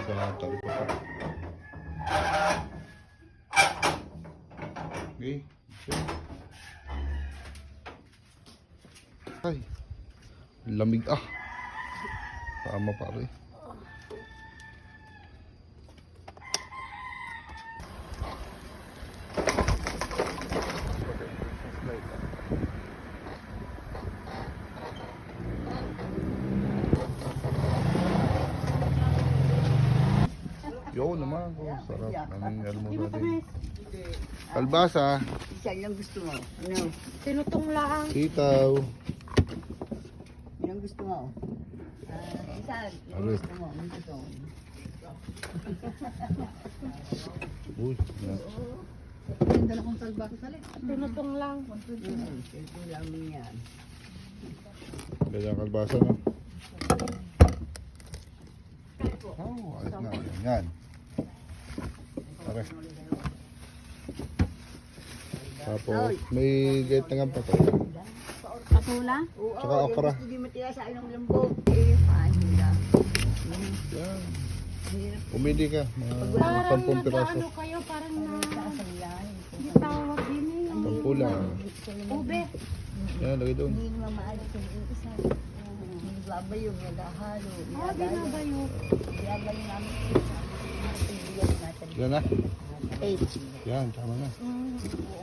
sa talipapa. Okay. Ay, lamig ah. Tama pare. Yo naman ko, sarap ng almusal din. Kalbasa, Isa lang gusto mo. Ano? Tinutong lang. sitaw. Yan gusto mo. Isa, yan Ano? gusto mo. Ano gusto mo? Uy, yan. Ang dala kong salbasa sa lit. Tinutong lang. Ito lang yan. Ganda ang kalbasa no? Oh, ayos na. Yan. Pare. Tapos, may gayet na nga pa tayo. Patula? Oo, Tsaka yung okra. gusto di matira sa ilang lambog. Eh, mahila. Yan. Hirap Pumili ka. Mga Parang 10 piraso. nag-ano kayo, parang na... sa lahi. Di tawag din eh. 10 lang. Ube. Yan, lagay doon. Hindi naman maalit yung isa. Hindi babayo, nagahalo. Ah, di na ba yun? Babayo namin sa pilihan natin. Yan na. 8. Yan, tama na.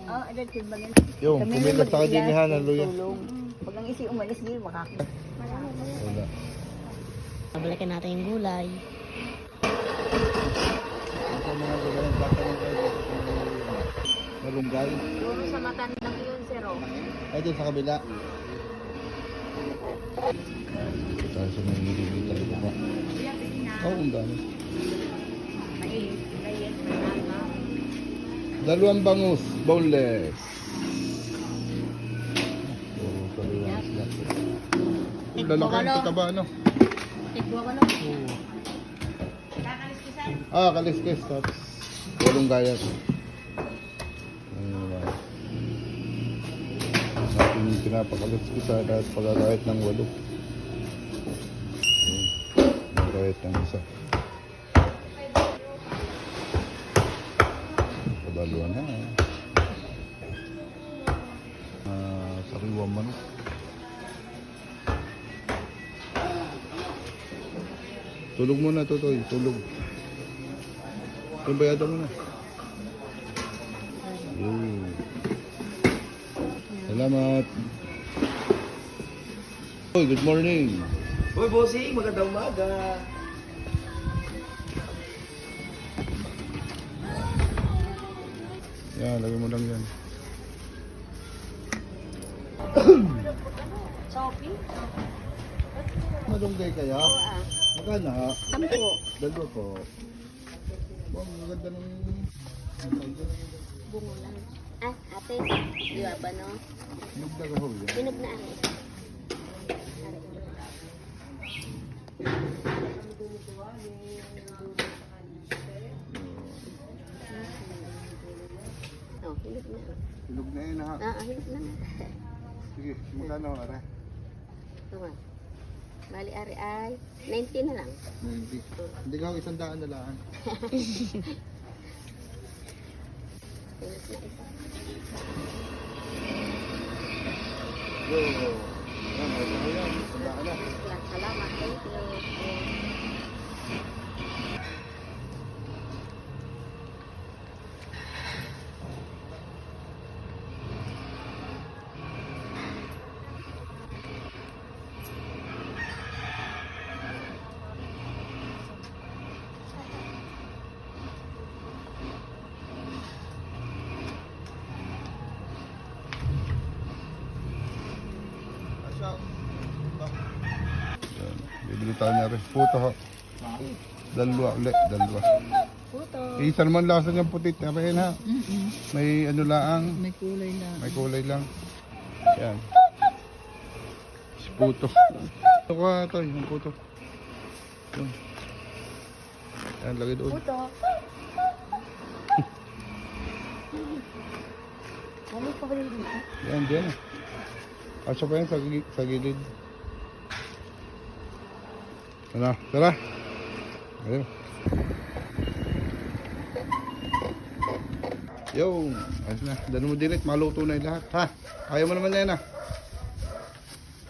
Ah, agad timbangin. Yung, pumilas sa kadinihan, haluya. Pag ang isi umalis din, makakita. Wala. Babalikan natin yung gulay. Ito mga gulay, baka ng kayo. Malunggay. Puro sa matandang yun, sir. Ay, doon sa kabila. Tayo sa mga nilili tayo pa. Oo, ang dami. Dalawang bangus, boneless. Oo, kaliwas na. Lalaki ang tataba, ano? Tigwa ka na. Oo. Ah, kaliskis. Tapos, walong gayat. Natin pinapakaliskis kahit pagkakahit ng 8. Kahit ng isa. Padaluan na. Sariwang manok. Tulog muna, Totoy. Tulog. Yung bayada mo na. Yun. Salamat. Oy, good morning. Hoy, bossing, magandang umaga. Yan, lagay mo lang yan. Sophie? Malunggay kaya? Magkano ha? 10. Dalawa po. Wow, maganda ng... Bungo lang. Ah, ate. Di ba no? Nagdagahaw yan. Pinog na ate. Oh, hinog na. Tulog na yun ha. Hinog na. Sige, magkano are? Tuma. Bali, ari ay 19 na lang. 90. Hindi ka ako 100 na lang. Hinog na isa. Yo. Yan, magkano yan. 100 na. Salamat. Thank you. Yan, bibili tayo na rin. Puto ha. Dalawa ulit, dalawa. Puto. Isa naman lasa niyang putit. Apayin ha. May ano lang. May kulay na. May kulay lang. Yan. Si puto. Ito ka ito, yung puto. Yun. Yan, lagay doon. Puto. Ano pa ba dito? Yan, dyan. Asya pa yan sa gilid. Ano, tara. Ayun. Yo, ayos na. Dano mo dinit, maluto na yung lahat. Ha? Ayaw mo naman yan ah.